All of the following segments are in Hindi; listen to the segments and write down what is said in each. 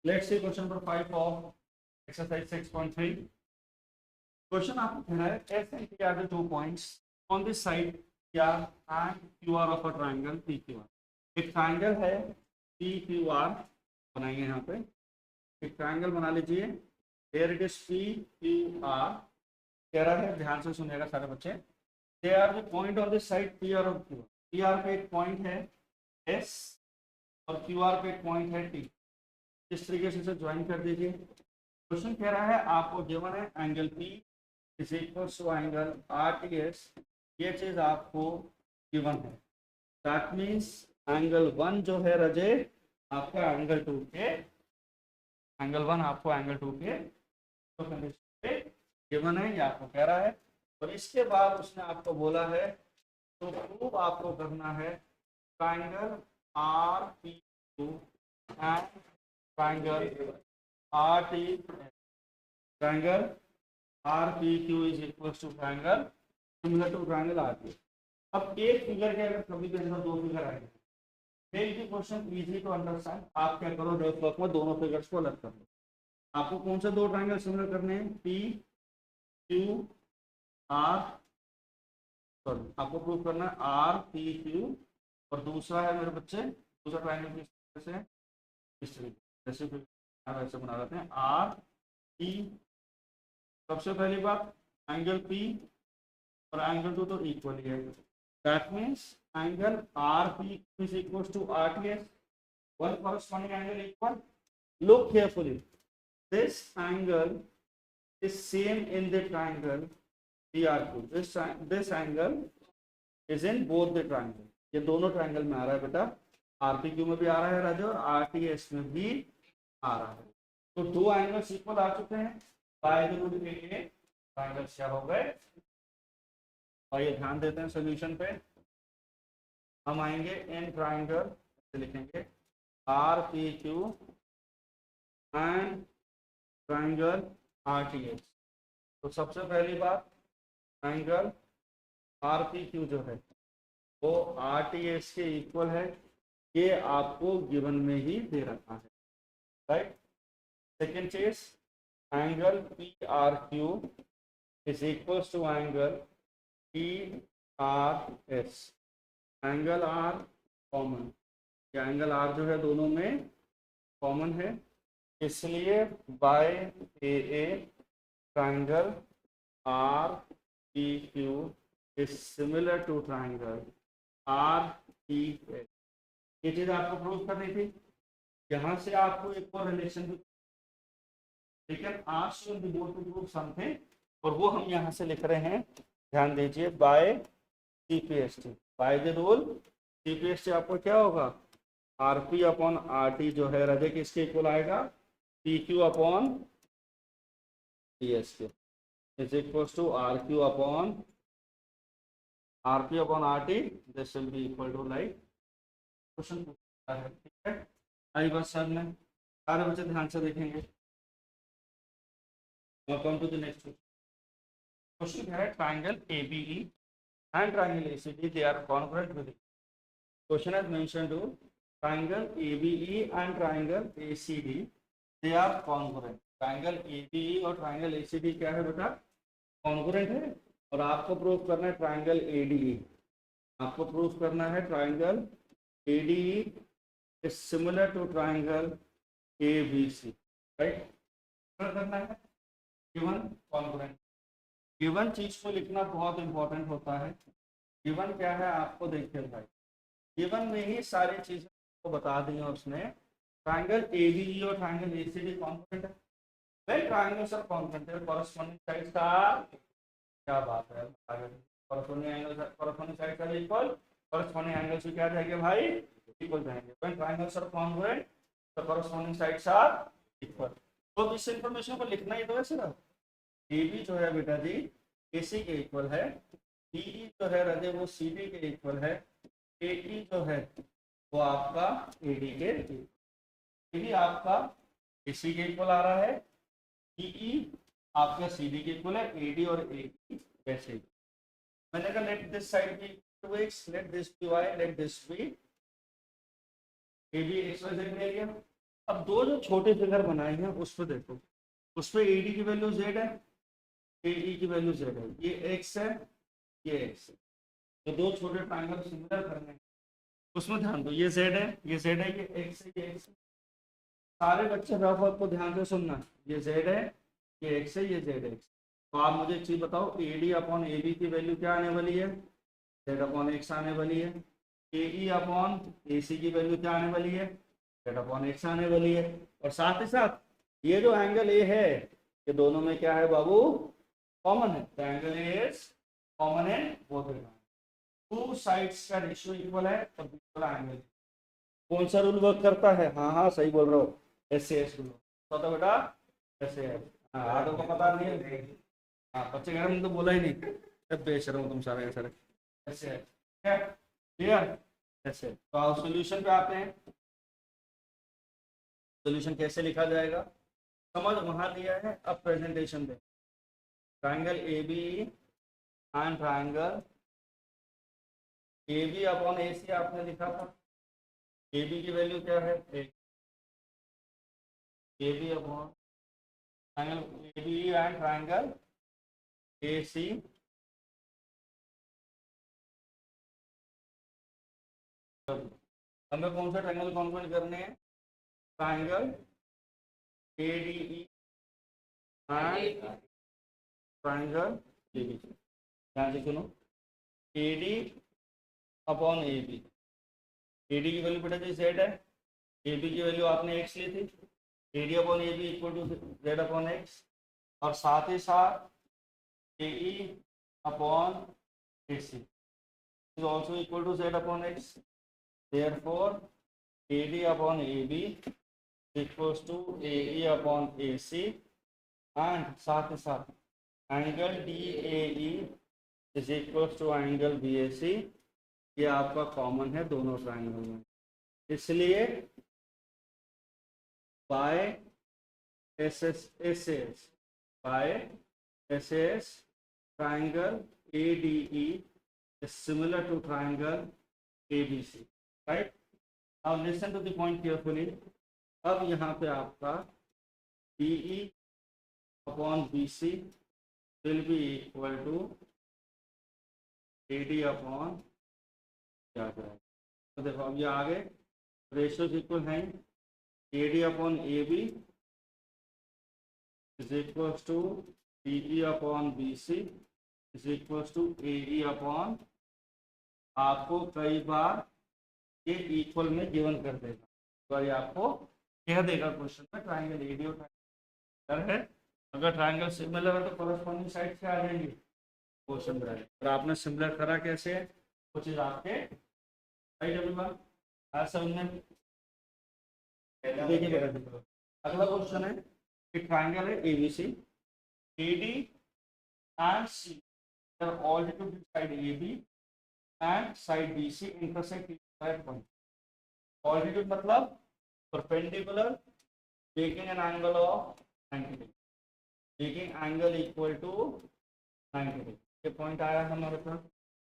Let's see question number 5 of exercise 6.3. Question आपको कह रहा है S and T are the 2 points on this side PR and QR of a triangle PQR. एक ट्रायंगल है PQR बनाएंगे यहाँ पे एक ट्रायंगल बना लीजिए. Here it is PQR. कह रहा है ध्यान से सुनिएगा सारे बच्चे. They are the point on this side PR और QR. PR पे एक पॉइंट है S और QR पे एक पॉइंट है T. इस तरीके से ज्वाइन कर दीजिए. क्वेश्चन कह रहा है आपको गिवन है angle P is equal to angle RTS. ये चीज आपको गिवन है. दैट मीन्स एंगल 1 जो है रजे आपका एंगल 2 के एंगल 1 आपको एंगल 2 के तो कंडीशन पे गिवन है. ये आपको कह रहा है. और इसके बाद उसने आपको बोला है तो प्रूव आपको करना है triangle RPQ and triangle RT. Triangle RPQ is equal to triangle similar to triangle RT. अब एक फिगर के अगर कभी के अंदर दो फिगर आएंगे make the question easy to understand. आप क्या करो डॉट ब्लॉक में दोनों फिगर्स को अलग कर लो. आपको कौन से दो ट्रायंगल सिमिलर करने हैं PQR. सॉरी आपको प्रूव करना है RPQ और दूसरा है मेरे बच्चे दूसरा ट्रायंगल किस तरह से इस तरीके जैसे वैसे बना लेते हैं RP. सबसे पहली बात एंगल P और एंगल 2 तो इक्वल ही है. That means angle RP is equals to RTS. One corresponding angle equal. Look carefully. This angle is same in the triangle PRQ. This angle is in both the triangle. ये दोनों ट्रायंगल में आ रहा है बेटा. RPQ में भी आ रहा है राजा और RTS में भी आ रहा है. तो दो एंगल्स इक्वल आ चुके हैं. बाय द रूल के लिए ट्रायंगल्स क्या हो गए. आइए ध्यान देते हैं सॉल्यूशन पे. हम आएंगे इन ट्रायंगल से लिखेंगे RPQ एंड ट्रायंगल RTS. तो सबसे पहली बात ट्रायंगल RPQ जो है वो RTS के इक्वल है. ये आपको गिवन में ही दे रखा है. राइट. सेकेंड चीज angle PRQ is equal to angle PRS. Angle R common. ये एंगल R जो है दोनों में कॉमन है इसलिए by AA triangle RPQ is similar to triangle RTS. ये चीज आपको प्रूव करनी थी. यहाँ से आपको एक और रिलेशन भी लेकिन ask you to prove something और वो हम यहाँ से लिख रहे हैं. ध्यान दीजिए by CPST. By the rule CPST आपको क्या होगा RP अपॉन RT जो है रजे किसके इक्वल आएगा PQ upon PSQ is equal to RQ upon RP upon RT. This will be equal to like question पूछा है. ठीक है. आई बस सर ने सारे बच्चे ध्यान से देखेंगे. Come to the next question है triangle ABE and triangle ACD they are congruent with it. Question has mentioned to triangle ABE and triangle ACD they are congruent. triangle ABE और triangle ACD क्या है बेटा congruent है. और आपको प्रूव करना है ट्रायंगल ADE. आपको प्रूव करना है triangle ADE is similar to triangle ABC. Right. करना है गिवन congruent. गिवन चीज को लिखना बहुत इंपॉर्टेंट होता है. गिवन क्या है आपको देखिए भाई. गिवन में ही सारी चीजें को बता दी है उसने. ट्रायंगल ABE और ट्रायंगल ACD कॉन्ग्रुएंट है. When triangles are congruent their corresponding sides are क्या बात है corresponding angles corresponding sides are equal. Corresponding angles भी क्या जाएंगे भाई इक्वल जाएंगे. When triangles are congruent the corresponding sides are equal. तो इस इंफॉर्मेशन को लिखना ही तो है सिर्फ. AB जो है बेटा जी AC के इक्वल है. DE जो है रजे वो CD के इक्वल है. AE जो है वो आपका AD के AD आपका AC के इक्वल आ रहा है. DE आपका CD के इक्वल है. AD और AE वैसे ही. मैंने कहा let this side be x, let this be y, let this be AB XYZ ले लिया. अब दो जो छोटे फिगर बनाए हैं उस पर देखो, उस पर एडी की वैल्यू जेड है, एई की वैल्यू जेड है, ये एक्स है, ये एक्स है। तो दो छोटे ट्रायंगल सिमिलर करने हैं, उसमें ध्यान दो, ये जेड है, ये जेड है, ये एक्स है, ये एक्स है। सारे बच्चे रफ वर्क को ध्यान से सुनना, ये जेड है, ये एक्स है, ये जेड एक्स। तो आप मुझे एक चीज बताओ, A D upon A B की वैल्यू क्या आने वाली है, जेड अपॉन एक्स आने वाली है। ए ई अपॉन ए सी की वैल्यू क्या आने वाली है, जेड अपॉन एक्स आने वाली है। और साथ ही साथ ये जो एंगल ए है, ये दोनों में क्या है बाबू, कॉमन है। The angle A is common in both the two sides का रेशियो इक्वल है, तब इक्वल एंगल। कौन सा रूल वर्क करता है, हाँ हाँ सही बोल रहे हो, एस सी एस रूल। तो बेटा एस एस, हाँ आगे को पता नहीं है, हाँ बच्चे कह रहे हैं, तो बोला ही नहीं, अब बेशर्म तुम सारे ऐसे ऐसे, क्लियर ऐसे। तो आओ सॉल्यूशन पे आते हैं। सॉल्यूशन कैसे लिखा जाएगा, समझ वहां लिया है, अब प्रेजेंटेशन दे। Triangle A B and triangle A B upon A C आपने लिखा था। ए बी की वैल्यू क्या है, A B upon triangle A B and triangle A C. हमें कौन सा ट्रायंगल कॉन्फ्रेंट करने हैं, triangle A D E and triangle A B. ध्यान से सुनो, A D upon A B, A D की वैल्यू बेटा जी जेड है, ए बी की वैल्यू आपने एक्स ली थी, A D upon A B equal to Z upon X. और साथ ही साथ A E upon A C is also equal to Z upon X. Therefore, AD upon AB equals to AE upon AC, and साथ ही साथ angle DAE is equals to angle BAC। ये आपका कॉमन है दोनों ट्रायंगल में, इसलिए by SAS by SAS triangle ADE is similar to triangle ABC, right? Now listen to the point carefully। अब यहाँ पे आपका BE upon BC will be equal to AD upon क्या है, तो देखो अब ये आगे रेशियोज इक्वल हैं। AD upon AB is equals to BE upon BC is equals to AE upon, आपको कई बार ये इक्वल में गिवन कर देगा, तो ये आपको कह देगा क्वेश्चन में ट्रायंगल एडी और ट्रायंगल है। अगर ट्रायंगल सिमिलर है तो कॉरेस्पॉन्डिंग साइड से आ जाएंगे क्वेश्चन में। और आपने सिमिलर करा कैसे, वो चीज आपके राइट एवरीवन आज समझ में। देखिए अगला क्वेश्चन है कि ट्रायंगल है ABC, AD and C are alternative side AB and side BC intersect at point। Altitude मतलब perpendicular taking an angle of 90 degree, taking angle equal to 90 degree। ये पॉइंट आया हमारे पास,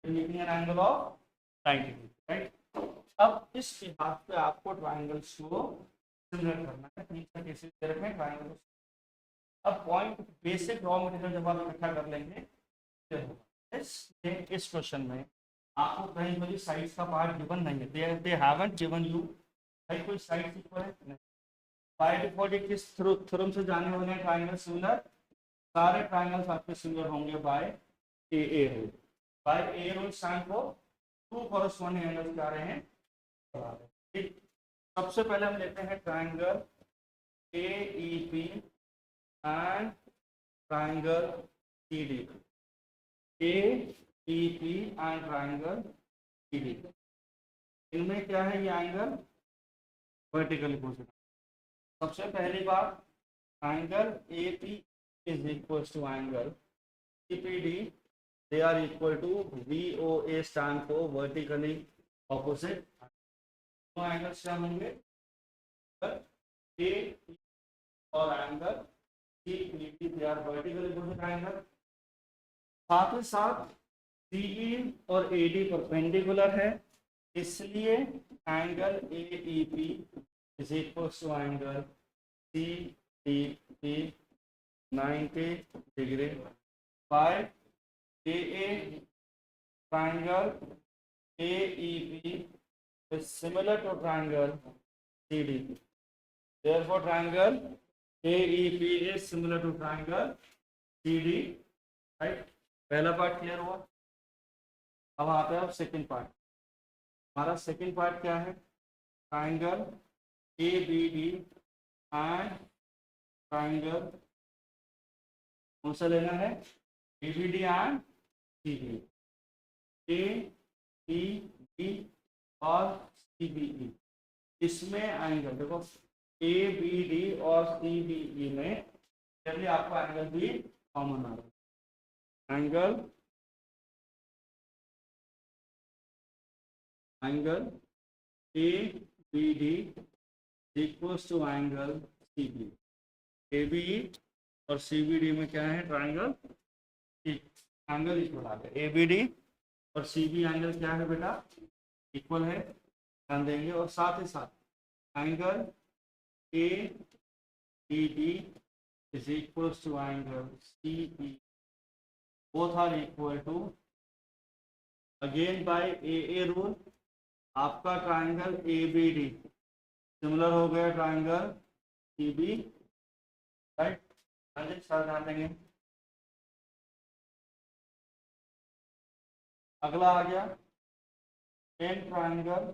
taking an angle of 90 degree, right. अब इस बिहाफ पे आपको ट्रायंगल्स को सिमिलर करना है, तीन चार केसेस दे रखे हैं ट्रायंगल। अब पॉइंट बेसिक रॉ मटेरियल जब आप इकट्ठा कर लेंगे इस क्वेश्चन में आपको कहीं कोई साइड्स का पार्ट गिवन नहीं है, दे हैवंट गिवन यू भाई कोई साइड्स इक्वल है नहीं। बाय डिफॉल्ट किस थ्योरम से जाने वाले हैं ट्रायंगल सिमिलर, सारे ट्रायंगल्स आपके सिमिलर होंगे by A rule. By A rule stand for two corresponding angles क्या रहे हैं, ठीक। सबसे पहले हम लेते हैं triangle AEP and triangle CD। AEP and triangle CD, इनमें क्या है, ये एंगल वर्टिकली पोजीशन। सबसे पहली बात, angle AP is equal to angle CPD, they are equal to VOA stand for vertically opposite. तो एंगल्स क्या होंगे, A और angle CPD they are vertically opposite angle. साथ ही साथ CE और AD परपेंडिकुलर है, इसलिए angle AEP is equals to angle CDE 90 degree by AA triangle AEB is similar to triangle CDE. Therefore, triangle AEB is similar to triangle CD. Right, पहला पार्ट क्लियर हुआ। अब आते हैं सेकंड पार्ट। हमारा सेकंड पार्ट क्या है? ट्राइंगल ABD एंड ट्राइंगल कौन सा लेना है? ABD एंड CBE, AEB और CBE। इसमें एंगल देखो ABD और CBE में चलिए आपको एंगल भी कॉमन आ रहा है। Angle ABD equals to angle CBE। ABE और CBD में क्या है? ट्राइंगल एंगल इक्वल आ गया। ABD और CBE एंगल क्या है बेटा? इक्वल है, ध्यान देंगे। और साथ ही साथ angle ABD is equals to angle CBE, both are equal to, again by AA rule आपका ट्राइंगल ABD सिमिलर हो गया ट्राइंगल CB, राइट। सर ध्यान देंगे। अगला आ गया इन ट्राइंगल,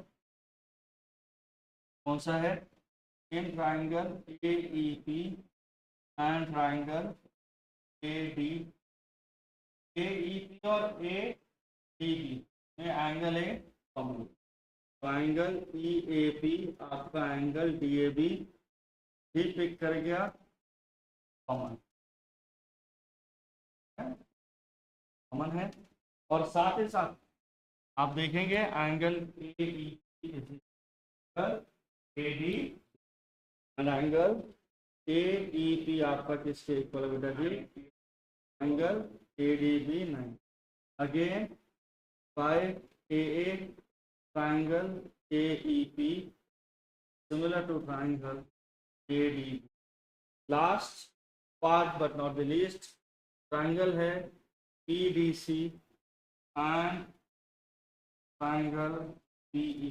कौन सा है? In triangle AEP and triangle AD। AEP और ADB में एंगल है कॉमन। ट्राइंगल EAP आपका एंगल DAB भी पिक कर गया कॉमन, कॉमन है। और साथ ही साथ आप देखेंगे angle AEP AD and angle AEP आपका किसके इक्वल बेटा जी? Angle ADB 9। Again by AA triangle AEP similar to triangle ADB। Last part but not the least triangle है PDC and triangle BE।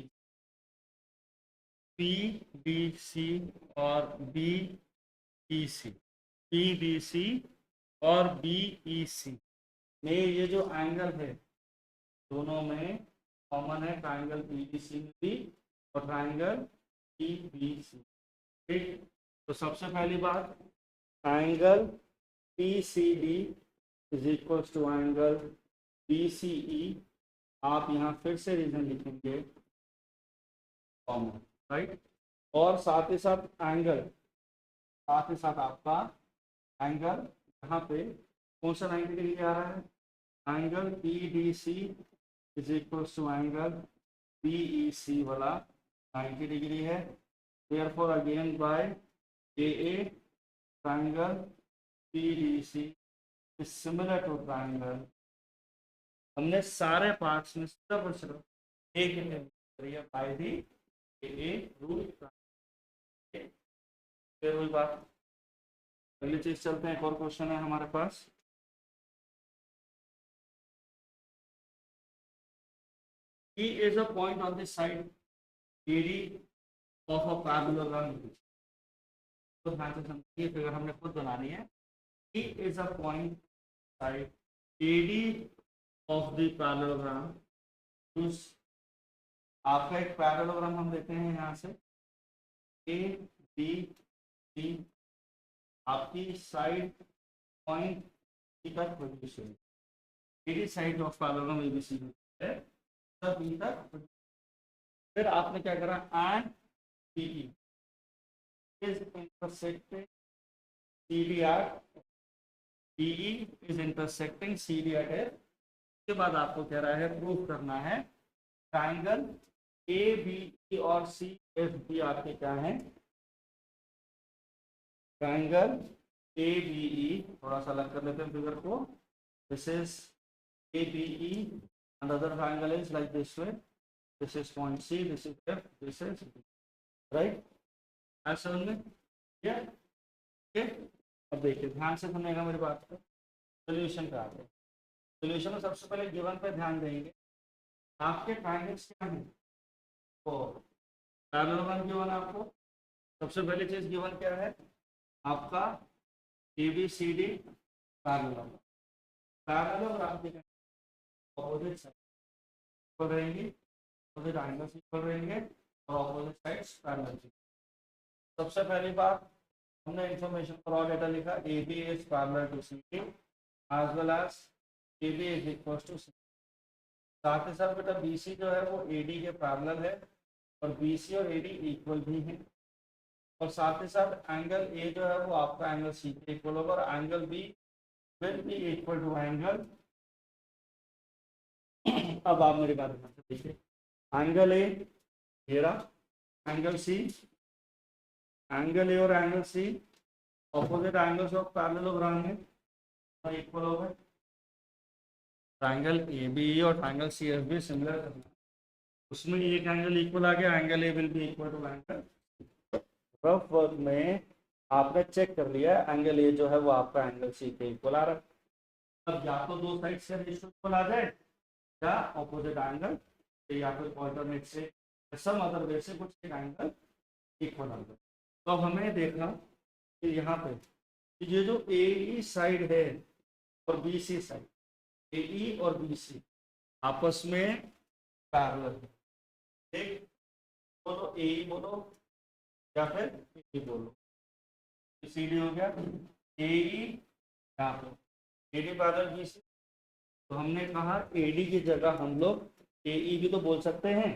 PDC और BEC, PDC और BEC में ये जो एंगल है दोनों में कॉमन है, ट्राइंगल PDC में भी और ट्राइंगल PBC। ठीक, तो सबसे पहली बात angle PCD is equal to angle BCE। आप यहाँ फिर से रीजन लिखेंगे कॉमन, राइट। और साथ ही साथ आपका एंगल यहाँ पे कौन सा 90 डिग्री आ रहा है? Angle PDC is equal to angle BEC वाला 90 डिग्री है। Therefore again by AA triangle PDC is similar to triangle. हमने सारे पार्ट्स में सिर्फ और सिर्फ एक बाय दी AA रूल। फिर वही बात, अगली चीज चलते हैं। एक और क्वेश्चन है हमारे पास। E is a point on the side AD of a parallelogram। तो ध्यान से समझिए, फिगर हमने खुद बनानी है। E is a point side AD of the parallelogram। उस आपका एक पैरेललोग्राम हम लेते हैं यहाँ से ABC, आपकी साइड पॉइंट तक position AD side of parallelogram ABC है तब तक। फिर आपने क्या करा? And BE is intersecting CD at BE is intersecting CD at A। उसके बाद आपको कह रहा है प्रूफ करना है ट्राइंगल ABE और CFB आपके क्या है? ट्राइंगल ABE, थोड़ा सा अलग कर लेते हैं फिगर को। This is ABE and other triangle is like this way. This is point C, this is F, this is B, right? आज समझ में ठीक है? अब देखिए ध्यान से सुनिएगा मेरी बात को। सोल्यूशन पे आते हैं। सोल्यूशन में सबसे पहले गिवन पे ध्यान देंगे। आपके ट्रायंगल्स क्या हैं? तो पैरेललोग्राम गिवन आपको। सबसे पहली चीज गिवन क्या है आपका? ABCD parallelogram. पैरेललोग्राम के ऑपोजिट साइड रहेंगी, ऑपोजिट एंगल्स इक्वल रहेंगे और ऑपोजिट साइड्स पैरेलल। सबसे पहली बात हमने इंफॉर्मेशन रॉ डेटा लिखा, AB is parallel to CD as well as AB is equal to CD। साथ ही साथ बेटा BC जो है वो AD के पैरेलल है और BC और AD इक्वल भी है। और साथ ही साथ एंगल A जो है वो आपका एंगल C के इक्वल होगा और angle B will be equal to angle. अब आप मेरी बात देखिए, एंगल A घेरा, एंगल C, एंगल A और angle C opposite angles of parallelogram में इक्वल हो गए। ट्रायंगल ABE और ट्रायंगल CFB सिमिलर करना, उसमें एक एंगल इक्वल आ गया, angle A will be equal to angle. Rough work में आपने चेक कर लिया एंगल A जो है वो आपका एंगल C के इक्वल आ रहा है। अब या तो दो साइड से रेशियो इक्वल आ जाए या ऑपोजिट एंगल या फिर ऑल्टरनेट से सम अदर वे से कुछ एक एंगल इक्वल आ जाए। तो अब हमें देखना कि यहाँ पे ये जो AE साइड है और BC साइड, AE और BC आपस में पैरेलल है। ठीक, बोलो AE बोलो या फिर BC बोलो। CD हो गया, AE यहाँ पे AD पैरेलल BC। तो हमने कहा AD की जगह हम लोग AE भी तो बोल सकते हैं।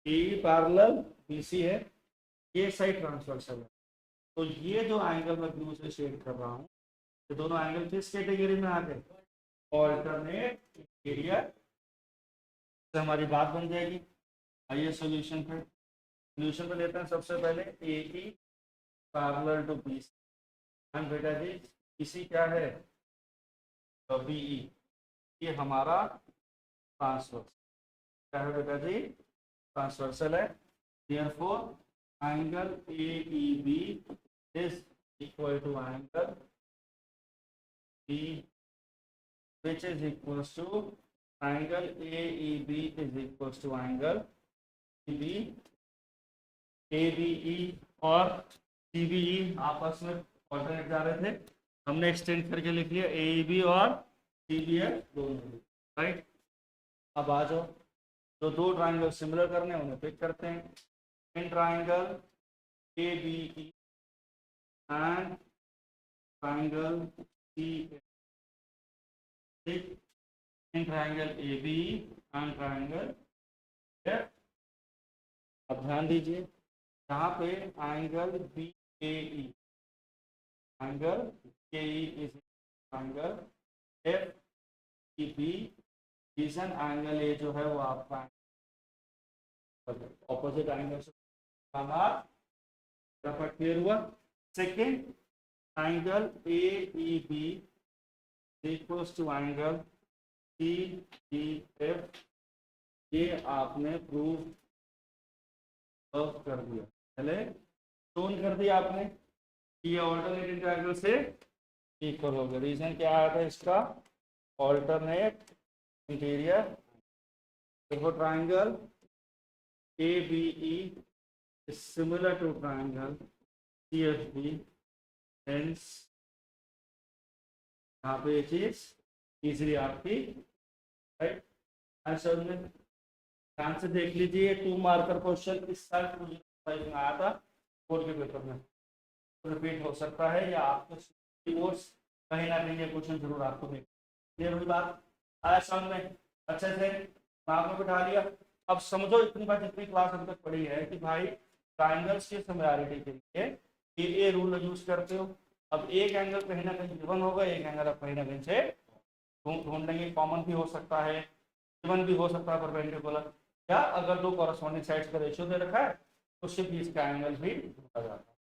AE पैरेलल BC है, ये साइड ट्रांसवर्सल है। तो ये जो एंगल मैं ब्लू से शेड कर रहा हूँ, ये दोनों एंगल किस कैटेगरी में आ गए? ऑल्टरनेट एरिया से हमारी बात बन जाएगी। आइए सॉल्यूशन पे लेते हैं। सबसे पहले AE parallel to BC and बेटा जी BC क्या है? तो BE, ये हमारा ट्रांसवर्सल क्या है बेटा जी? ट्रांसवर्सल है। Therefore angle AEB is equal to angle B, which is equals to angle AEB is equals to angle CB। ABE और CBE आपस में ऑल्टरनेट जा रहे थे, हमने एक्सटेंड करके लिख लिया AEB और CBE दोनों, राइट। अब आ जाओ, जो दो ट्राइंगल सिमिलर करने हैं उन्हें पिक करते हैं। In triangle ABE and triangle CFB, in triangle ABE and triangle F। अब ध्यान दीजिए यहाँ पे angle BAE, angle KE is angle FEB, reason angle A जो है वो आपका ऑपोजिट एंगल से क्लियर हुआ। Second angle AEB equals to angle CEF, ये आपने प्रूव कर दिया, पहले शोन कर दिया आपने कि ये ऑल्टरनेट एंगल से इक्वल हो गया। रीजन क्या आया था इसका? Alternate interior. देखो triangle ABE is similar to triangle CFB, hence यहाँ पे ये चीज इजीली आपकी राइट आंसर में। ध्यान से देख लीजिए, 2 मार्कर क्वेश्चन इस साल में आया था बोर्ड के पेपर में, रिपीट हो सकता है या आपको बोर्ड्स कहीं ना कहीं ये क्वेश्चन जरूर आपको देख। क्लियर हुई बात? आया समझ में? अच्छे से दिमाग में बिठा लिया। अब समझो इतनी बार जितनी क्लास अभी तक पढ़ी है कि भाई ट्राइंगल्स की सिमिलैरिटी के लिए ये रूल यूज करते हो। अब एक एंगल कहीं ना कहीं गिवन होगा, एक एंगल आप कहीं ना कहीं से ढूंढेंगे। कॉमन भी हो सकता है, गिवन भी हो सकता है परपेंडिकुलर, या अगर दो कॉरेस्पॉन्डिंग साइड्स का रेशियो दे रखा है तो उससे बीच का एंगल भी ढूंढा जाता है।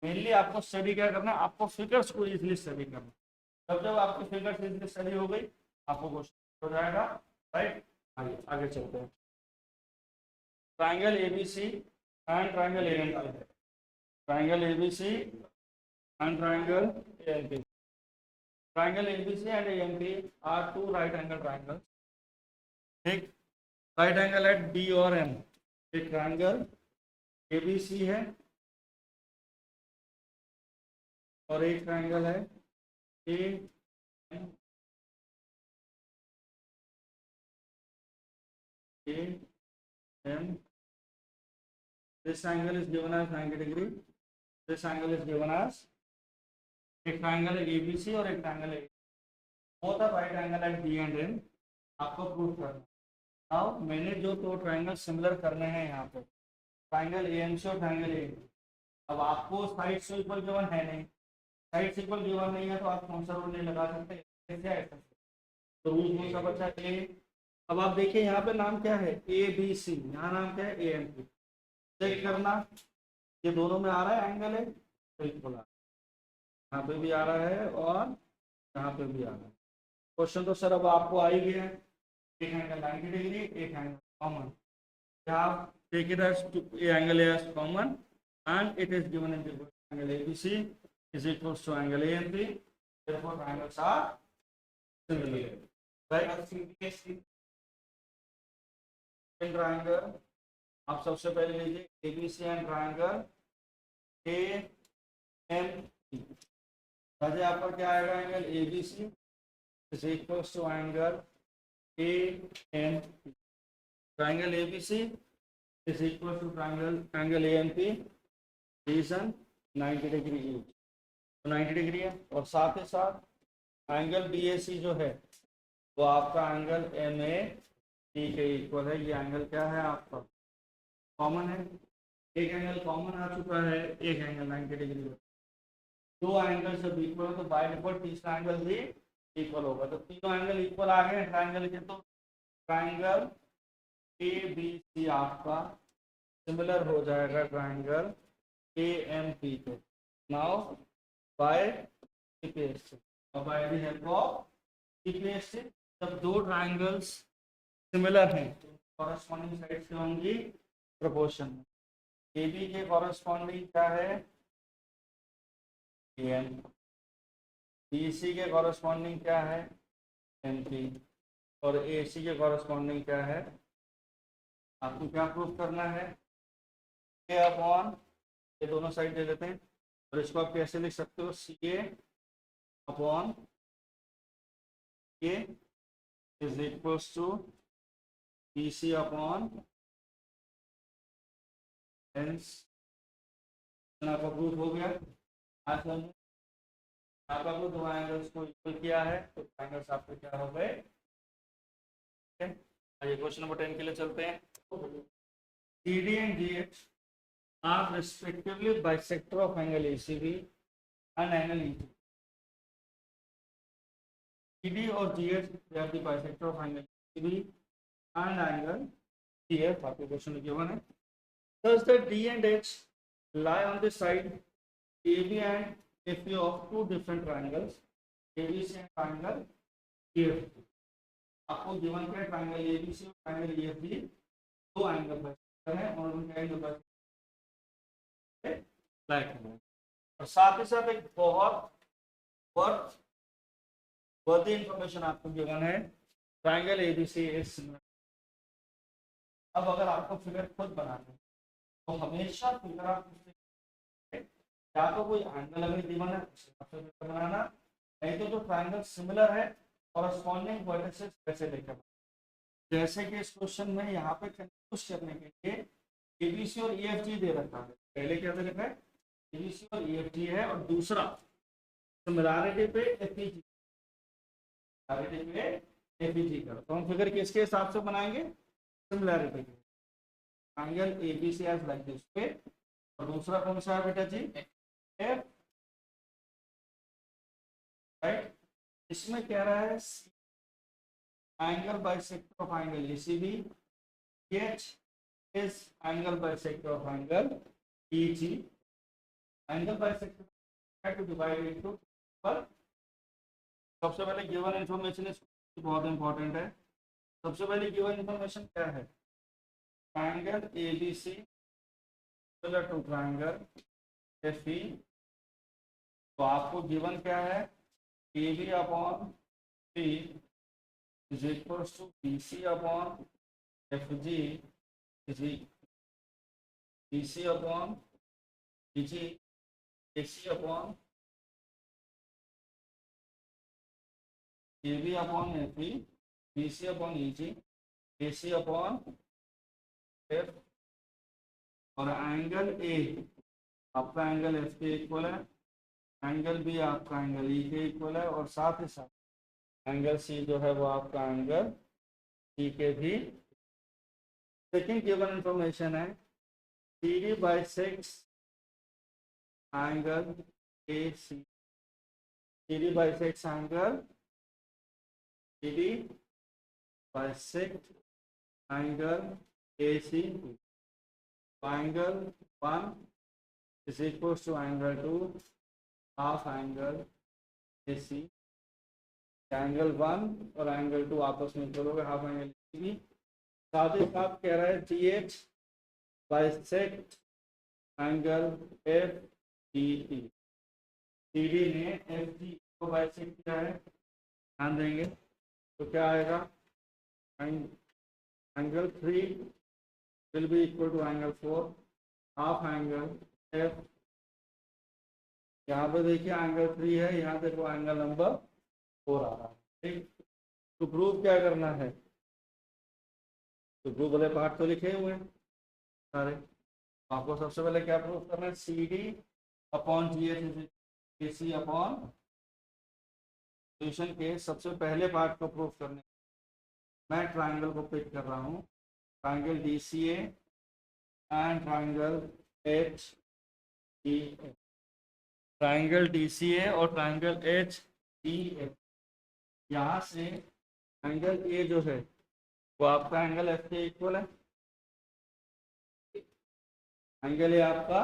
मेनली आपको स्टडी क्या करना है? आपको फिगर्स को इजीली स्टडी करना। जब जब आपकी फिगर्स इजीली स्टडी हो गई आपको क्वेश्चन हो जाएगा, राइट। आगे चलते हैं। Triangle ABC and triangle AMI है। triangle ABC and triangle AMP. Triangle ABC and AMP are two right angle triangles. एक राइट एंगल है D और M. एक ट्रायंगल ABC है और एक ट्रायंगल है AM. This angle is given as 90 degree. This angle is given as एक ट्रायंगल है ABC और एक ट्रायंगल है both are right angle at D and M. आपको प्रूव करना. नाउ मैंने जो दो ट्रायंगल सिमिलर करने हैं यहाँ पे ट्रायंगल AMC और ट्रायंगल AM. अब आपको साइड से इक्वल गिवन है नहीं, साइड से इक्वल गिवन नहीं है तो आप कौन सा रूल नहीं लगा सकते, कैसे ऐसा तो रूल कौन सा बचा A. अब आप देखिए यहाँ पे नाम क्या है ABC, यहाँ नाम क्या है AMP. चेक करना ये दोनों में आ रहा है एंगल है तो इक्वल आ, यहाँ पे भी आ रहा है और यहाँ पे भी आ रहा है. क्वेश्चन तो सर अब आपको आ ही गया है. एक एंगल 90 डिग्री, एक एंगल कॉमन. आप take it as angle as common and it is given in the angle ABC is equals to angle AMP. Therefore, triangles are similar. Right? In triangle, आप सबसे पहले लीजिए ABC and triangle AMP. राजे आपका क्या आएगा angle ABC is equals to angle AMP. Triangle ABC is equal to angle AMP. Reason 90 degree each, तो 90 डिग्री है. और साथ ही साथ एंगल BAC जो है वो आपका एंगल MAC के इक्वल है. ये एंगल क्या है आपका कॉमन है. एक एंगल कॉमन आ चुका है, एक एंगल 90 डिग्री. दो एंगल जब इक्वल हो तो बाय डिफॉल्ट तीसरा एंगल भी इक्वल होगा. तो तीनों एंगल इक्वल आ गए ट्रायंगल के. तो ट्रायंगल ABC आपका सिमिलर हो जाएगा ट्रायंगल AMP को. Now by CPSC, by the help of CPSC, जब दो ट्रायंगल्स सिमिलर हैं तो कॉरेस्पॉन्डिंग साइड से होंगी प्रोपोर्शन. AB के कॉरेस्पॉन्डिंग क्या है AM, BC के कॉरेस्पॉन्डिंग क्या है MP और AC के कॉरेस्पॉन्डिंग क्या है. आपको क्या प्रूफ करना है A अपॉन ये दोनों साइड ले लेते हैं और इसको आप कैसे लिख सकते हो CA upon A is equals to BC upon hence. आपका प्रूफ हो गया. आज आपका प्रूफ दो एंगल्स को इक्वल किया है तो एंगल्स आपके क्या हो गए. आइए क्वेश्चन नंबर 10 के लिए चलते हैं. CD and DH are respectively bisector of angle ACB and angle EG. CD और GH they are the bisector of angle ACB and angle EF. आपको क्वेश्चन given है. Thus the D and H lie on the side AB and FE of two different triangles ABC and triangle EFB. आपको given क्या triangle ABC और triangle EFB दो एंगल bisector हैं और उनके एंगल और साथ ही साथ एक बहुत वर्दी इंफॉर्मेशन आपको गिवन है ट्रायंगल ABC इज सिमिलर. अब अगर आपको फिगर खुद बनाना है तो हमेशा फिगर आप या तो कोई एंगल अगर गिवन है उससे बनाना, नहीं तो जो ट्रायंगल सिमिलर है कॉरेस्पॉन्डिंग वर्टिसेस कैसे लेकर. जैसे कि इस क्वेश्चन में यहाँ पे कंफ्यूज करने के लिए ABC और EFG दे रखा है. पहले क्या दे रखा है ABC और EFG है और दूसरा सिमिलैरिटी पे FEG करो. तो हम फिगर किसके हिसाब से बनाएंगे सिमिलैरिटी के. Angle ABC as like this पे और दूसरा कौन सा है बेटा जी F. राइट. इसमें कह रहा है angle bisector of angle ACB. H is angle bisector of angle EG. Angle bisector have to divide into पर सबसे पहले गिवन इंफॉर्मेशन बहुत इंपॉर्टेंट है. सबसे पहले गिवन इंफॉर्मेशन क्या है triangle ABC similar to triangle F E. तो आपको गिवन क्या है, A B upon C is equal to B C upon F G is B C upon B G A C upon A B upon F E B C upon E G A C upon F. और एंगल ए आपका एंगल एफ के इक्वल है, एंगल बी आपका एंगल ई के इक्वल है, और साथ ही साथ एंगल सी जो है वो आपका एंगल सी के भी। सेकेंड गिवन इंफॉर्मेशन है C D by six angle A C, C D by six angle C D by six angle A C. Angle 1 is equals to angle 2 half angle AC। Angle 1 और एंगल 2 आपस में जोड़ोगे हाफ एंगल AC। साथ ही साथ कह रहा है GH bisect angle FDE। CD ने FG को बाइसेक्ट किया है, ध्यान देंगे तो क्या आएगा, angle 3 will be equal to angle 4 half angle F. यहाँ पे देखिए एंगल 3 है, यहाँ देखो एंगल नंबर 4 आ रहा है। ठीक, तो प्रूव क्या करना है, तो प्रूव वाले पार्ट तो लिखे हुए हैं सारे। आपको सबसे पहले क्या प्रूव करना है, C D upon G H C upon solution के सबसे पहले पार्ट को प्रूव करने। मैं ट्राइंगल को पिक कर रहा हूँ, triangle D C A and triangle H D F. Triangle D C A और ट्राइंगल एच डी एफ, यहाँ से एंगल ए जो है वो आपका एंगल एफ के इक्वल है। एंगल ए आपका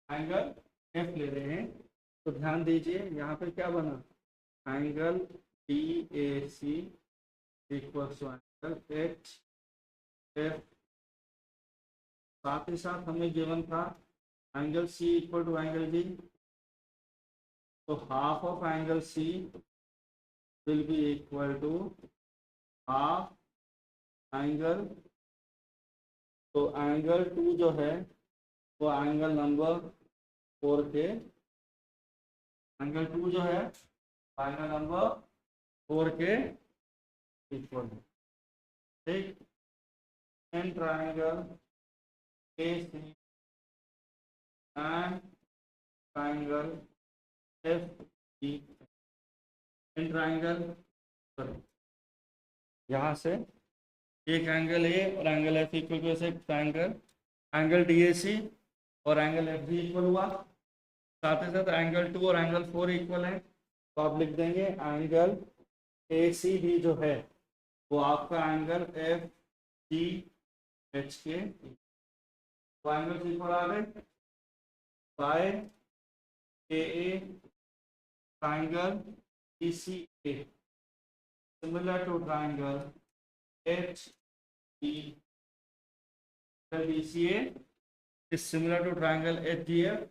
एंगल एफ ले रहे हैं, तो ध्यान दीजिए यहाँ पे क्या बना, angle D A C equal to angle H F. साथ ही साथ हमें गिवन था angle C equal to angle D, तो half of angle C will be equal to half angle. तो एंगल 2 जो है वो एंगल नंबर 4 के, एंगल 2 जो है एंगल नंबर 4 के इक्वल है। ठीक, in triangle A C and triangle F E, in triangle यहाँ से एक एंगल ए और एंगल एफ इक्वल टू ऐसे triangle angle D A C और एंगल एफ जी इक्वल हुआ। साथ ही साथ एंगल 2 और एंगल 4 इक्वल है, तो आप लिख देंगे एंगल ए सी भी जो है वो आपका एंगल एफ जी एच के, तो एंगल इक्वल आ गए by A triangle D C A similar to triangle HDCA is similar to triangle HGF।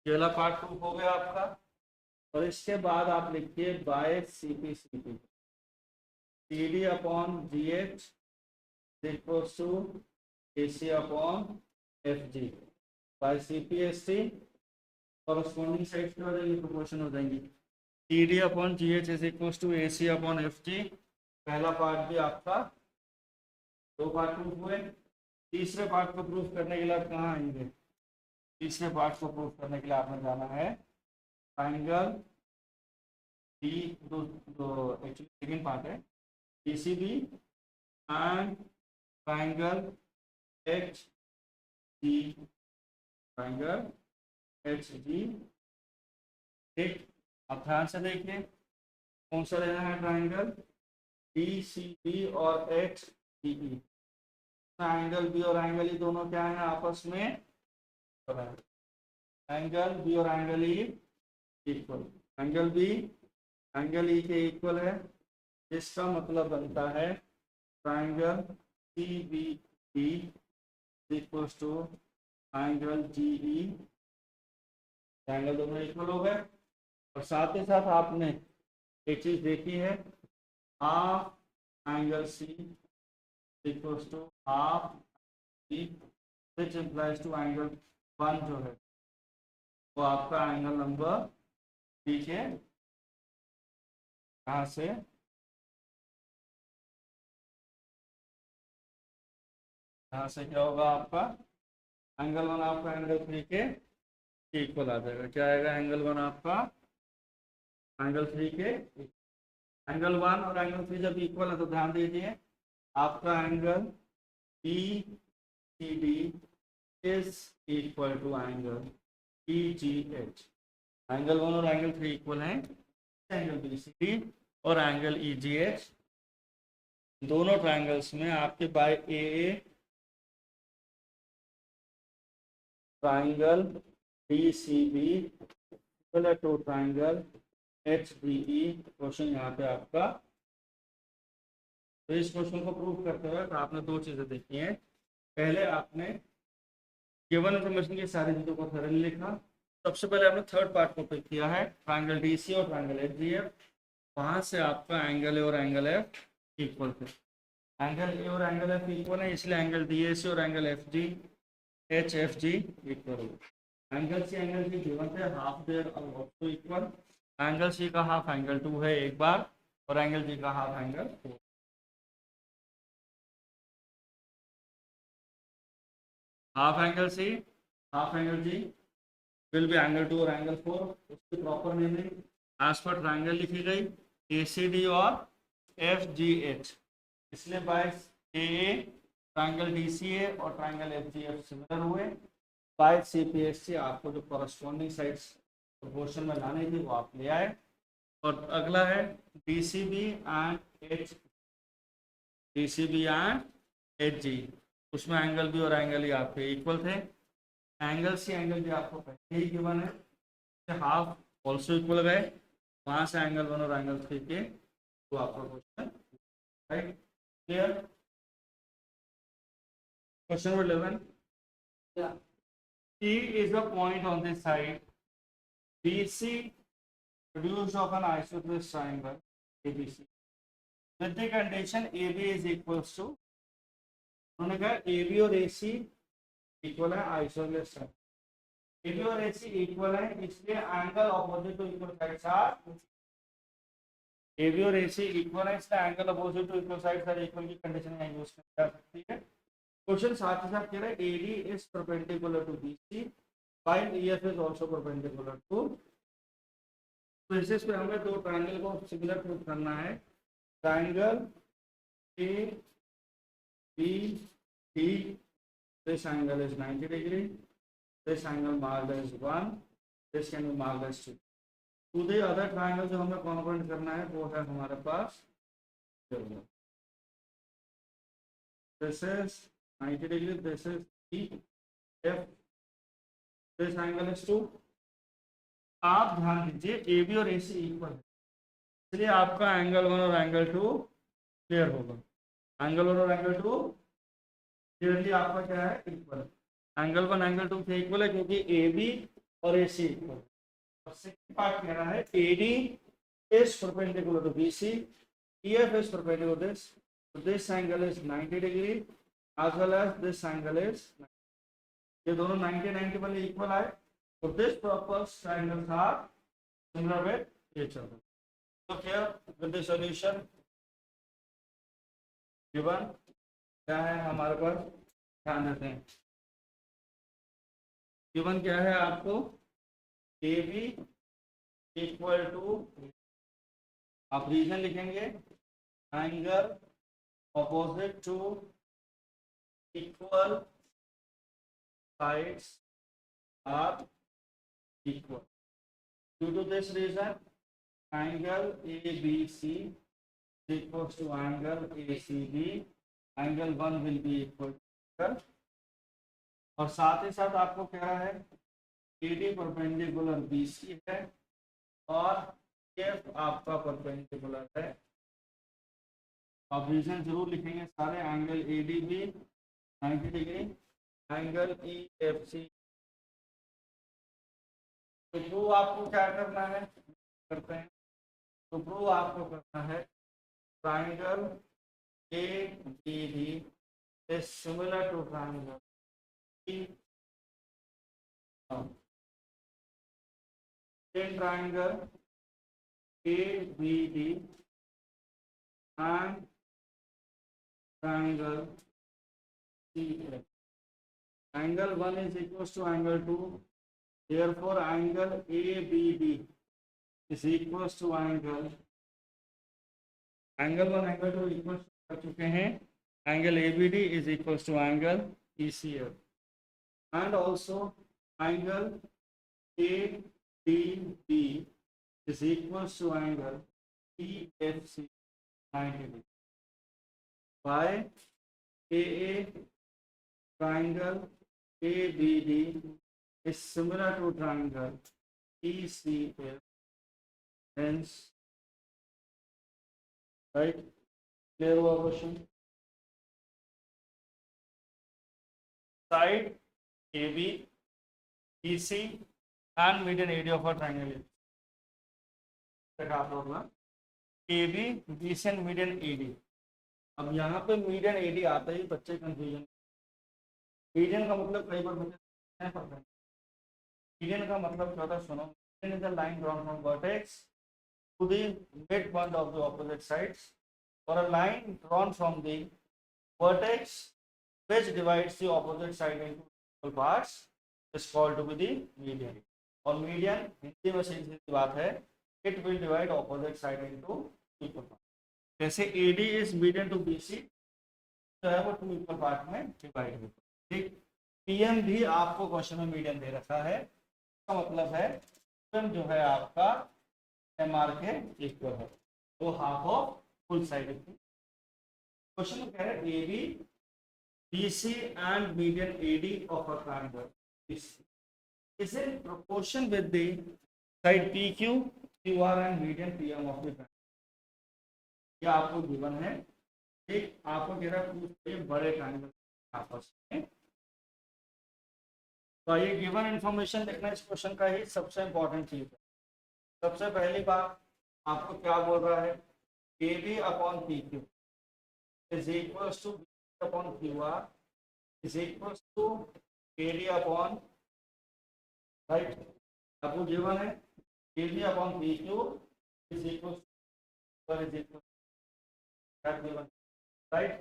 ये वाला पार्ट प्रूफ हो गया आपका। और इसके बाद आप लिखिए by CP CP, CD upon GH equals to AC upon FG by CPSC। Corresponding side क्या हो जाएगी, प्रोपोर्शन हो जाएंगी। CD upon GH is equals to AC upon FG। पहला पार्ट भी आपका, 2 पार्ट प्रूफ हुए। तीसरे पार्ट को प्रूफ करने के लिए आप कहाँ आएंगे, तीसरे पार्ट को प्रूफ करने के लिए आपने जाना है triangle D, actually second part है DCB and triangle HG, triangle HG। ठीक, अब ध्यान से देखिए कौन सा लेना है, ट्राइंगल DCB और HDE। एंगल बी और एंगल ई दोनों क्या है आपस में, एंगल बी और angle E equal, angle B angle E के इक्वल है, जिसका मतलब बनता है triangle CBE equal to angle GE angle दोनों इक्वल हो गए। और साथ ही साथ आपने एक चीज देखी है, half angle C equals to half C, which implies to angle 1 जो है वो आपका एंगल नंबर 3 के कहाँ से, यहाँ से क्या होगा आपका एंगल 1 आपका एंगल 3 के इक्वल आ जाएगा। क्या आएगा एंगल 1 आपका एंगल 3 के, एंगल 1 और एंगल 3 जब इक्वल है तो ध्यान दीजिए आपका angle E C D is equal to angle E G H. Angle 1 और एंगल 3 इक्वल हैं, एंगल बी सी डी और एंगल ई जी एच दोनों ट्रायंगल्स में आपके by A triangle D C B equal to triangle H D E. Question यहाँ पे आपका, तो इस क्वेश्चन को प्रूव करते हुए तो आपने दो चीजें देखी हैं। पहले आपने गिवन इन्फॉर्मेशन की सारी चीजों को थोड़ा लिखा, सबसे पहले आपने थर्ड पार्ट को पिक किया है ट्रायंगल डी सी और ट्रायंगल एच डी एफ, वहां से आपका एंगल ए और एंगल एफ इक्वल थे। एंगल ए और एंगल एफ इक्वल है इसलिए एंगल डी ए सी और angle F G H F G equal हो। Angle C angle G given थे हाफ देयर और ऑल्सो इक्वल। एंगल सी का हाफ एंगल 2 है एक बार और एंगल जी का half angle 4। Half angle C half angle G will be angle 2 और एंगल 4। उसकी प्रॉपर मीनिंग एज पर ट्रायंगल लिखी गई ए सी डी और एफ जी एच, इसलिए by A triangle D C A और triangle F G F similar हुए। By C P S C आपको जो कॉरस्पॉन्डिंग साइड्स प्रोपोर्शन में लाने थी वो आप ले आए। और अगला है D C B and H, D C B and H G, उसमें एंगल बी और एंगल ई आपके इक्वल थे। एंगल सी एंगल भी आपको पहले ही गिवन है, हाफ ऑल्सो इक्वल गए, वहां से एंगल 1 और एंगल 3 के तो आपका question right clear. Question number 11, P is a point on this side BC produced of an isosceles triangle ABC with the condition AB is equals to, उन्होंने कहा AB और AC इक्वल है आइसोसेलेस ट्रायंगल, AB और AC इक्वल है इसलिए angle opposite to equal sides are, AB और AC इक्वल है इसलिए angle opposite to equal sides are equal की कंडीशन यहाँ यूज की जा सकती है। क्वेश्चन साथ ही साथ कह रहा है AD is perpendicular to BC while EF is also perpendicular to, basis पे हमें दो ट्रायंगल को सिमिलर प्रूव करना है। Triangle A B D, this angle is 90 degree, this angle marked as 1, this can be marked as 2। to the other triangle जो हमें कॉन्ग्रुएंट करना है वो है हमारे पास, this is 90 degree, this is EF, this angle is 2। आप ध्यान दीजिए ए बी और ए सी इक्वल है इसलिए आपका एंगल 1 और एंगल 2 क्लियर होगा। एंगल 1 और एंगल 2 क्लियरली आपका क्या है इक्वल, एंगल 1 एंगल 2 से इक्वल है क्योंकि ए बी और ए सी इक्वल। और सेकंड पार्ट कह रहा है A D is perpendicular to B C, E F is perpendicular this, so this angle is 90 degree as well as this angle is, ये दोनों 90 90 वाले इक्वल आए। So this proposed triangles are similar with each other. So here with the solution given क्या है हमारे पास, ध्यान देते हैं given क्या है आपको ए बी इक्वल टू, आप रीजन लिखेंगे angle opposite to equal sides are equal. Due to this reason, angle ABC is equals to angle ACB. Angle 1 will be equal to, और साथ ही साथ आपको कह रहा है AD परपेंडिकुलर BC है और F आपका परपेंडिकुलर है। आप रीजन जरूर लिखेंगे सारे, angle ADB 90 degree, angle EFC तो प्रूव आपको क्या करना है, करते हैं। तो प्रूव आपको करना है triangle A B D is similar to triangle in triangle ABD and triangle CF. Angle 1 is equals to angle 2. Therefore, angle ABD is equals to angle 1, angle 2 equals कर चुके हैं. Angle ABD is equals to angle ECF, and also angle ADB is equals to angle EFC 90 degree. By AA triangle ABD is similar to triangle ECF. Hence, right? Clear हुआ question? Side AB, EC and median AD of a triangle. आप लोग ना AB, BC and median AD. अब यहाँ पे मीडियन एडी आता ही बच्चे कंफ्यूजन. मीडियन का मतलब कई बार बच्चे नहीं पता है. मीडियन का मतलब क्या होता है, सुनो. Median is the line drawn from vertex to the mid point of the opposite sides, और a line drawn from the vertex which divides the opposite side into equal parts is called to be the median. और मीडियन हिंदी में सीधी सी बात है, it will divide opposite side into equal parts. जैसे AD is median to BC, जो है वो 2 इक्वल पार्ट में डिवाइड होता है. ठीक. PM भी आपको क्वेश्चन में मीडियन दे रखा है, इसका मतलब है PM जो है आपका MR के इक्वल है, तो half of full side. Question में कह रहे हैं AB BC and median AD of a triangle is in proportion with the side PQ, QR and median PM of the triangle. ये आपको गिवन है. एक आपको कह रहा है बड़े ट्रायंगल आपस में. तो ये गिवन इंफॉर्मेशन देखना इस क्वेश्चन का ही सबसे इंपॉर्टेंट चीज है. सबसे पहली बात आपको क्या बोल रहा है, AB upon PQ is equals to BC upon QR is equals to AD upon, right? आपको गिवन है AB upon PQ is equals to is equals that given, right?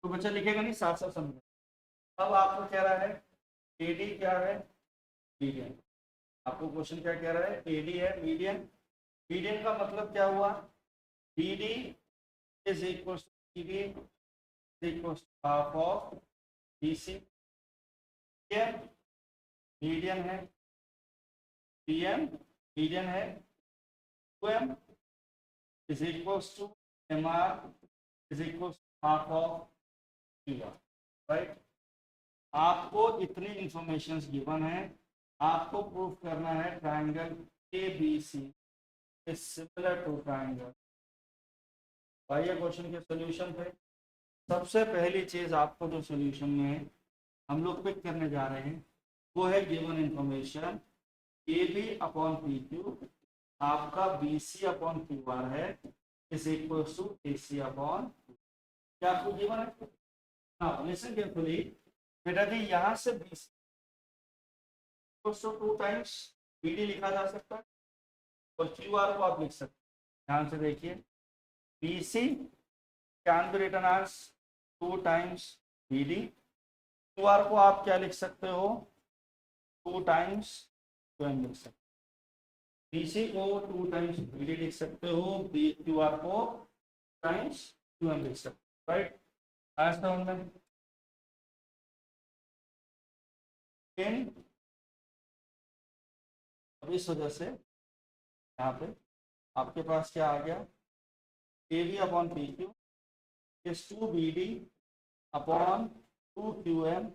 तो बच्चा लिखेगा नहीं, साफ साफ समझे. अब आपको कह रहा है AD क्या है, मीडियन. आपको क्वेश्चन क्या कह रहा है, AD है मीडियन. मीडियन का मतलब क्या हुआ, BD is equals to PB is equals to half of BC. Median है, PM मीडियन है, 2M is equals to MR is equals to half of QR, right? आपको इतनी इंफॉर्मेशन गिवन है, आपको प्रूफ करना है triangle ABC is similar to triangle. भाई ये क्वेश्चन के सॉल्यूशन पे सबसे पहली चीज आपको जो सॉल्यूशन में हम लोग पिक करने जा रहे हैं वो है given information AB upon PQ आपका BC अपॉन QR है is equal to AC upon. क्या आपको गिवन है? हाँ, लिसन केयरफुली बेटा जी. यहाँ से BC 2 टाइम्स BD लिखा जा सकता है और QR को आप लिख सकते हैं. ध्यान से देखिए, BC can be written as 2 times BD. QR को आप क्या लिख सकते हो, 2 टाइम्स QM लिख सकते हो. BC को 2 टाइम्स BD लिख सकते हो, QR को टाइम्स QM लिख सकते हो, राइट? आज तो हमने अब इस वजह से यहाँ पे आपके पास क्या आ गया, AB upon PQ is 2BD upon 2QM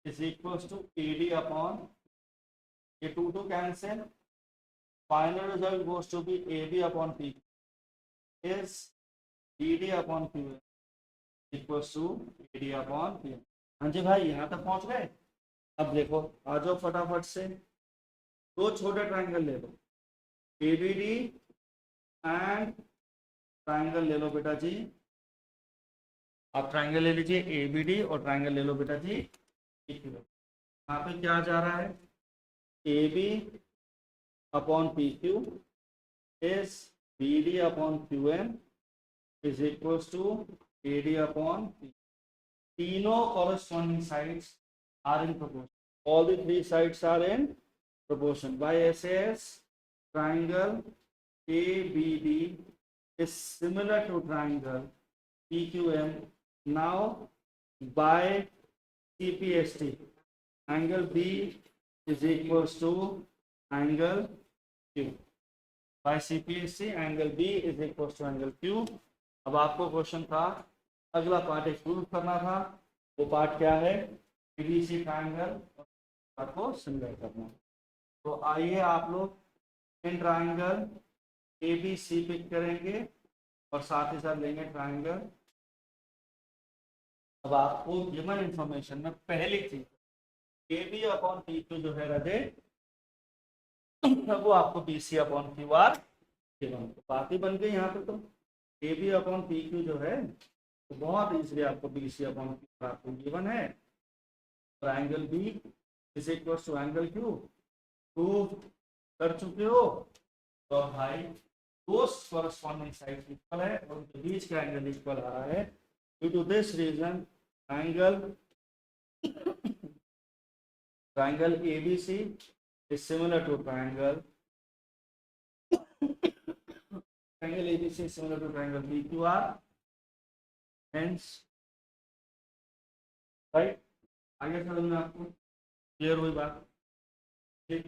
is equals to AD upon, ये 2 cancel. Final result goes to be AB upon PQ is BD upon QM equals to AD upon PM. हाँ जी भाई, यहाँ तक पहुँच गए. अब देखो आ जाओ फटाफट से. दो छोटे ट्राइंगल ले लो, ABD एंड ट्राइंगल ले लो बेटा जी, आप ट्राइंगल ले लीजिए ABD और ट्राइंगल ले लो बेटा जी PQ। यहाँ पे क्या जा रहा है, AB upon PQ is BD upon QM is equals to AD upon P। तीनों corresponding sides are in proportion. All the three sides are in proportion. By SAS, triangle ABD is similar to triangle PQM. Now, by CPST, angle B is equals to angle Q. By CPST, angle B is equals to angle Q. अब आपको क्वेश्चन था, अगला पार्ट एक प्रूव करना था, वो पार्ट क्या है, ABC ट्राइंगल को सिमिलर करना। तो आइए आप लोग इन ट्राइंगल ABC पिक करेंगे और साथ ही साथ लेंगे ट्राइंगल। अब आपको गिवन इंफॉर्मेशन में पहली चीज AB अपॉन PQ जो है राजे, वो आपको BC अपॉन QR गिवन, बात ही बन गई यहाँ पे। तो AB अपॉन PQ जो है तो बहुत इजीली आपको BC अपॉन QR आपको गिवन है। Triangle B is equal to angle Q prove कर चुके हो, तो भाई दो कॉरस्पॉन्डिंग साइड इक्वल है और उनके बीच का एंगल इक्वल आ रहा है। Due to this reason triangle ABC is similar to triangle ABC is similar to triangle PQR, hence right। आगे समझ में आपको क्लियर हुई बात, ठीक,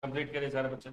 कंप्लीट करें सारे बच्चे।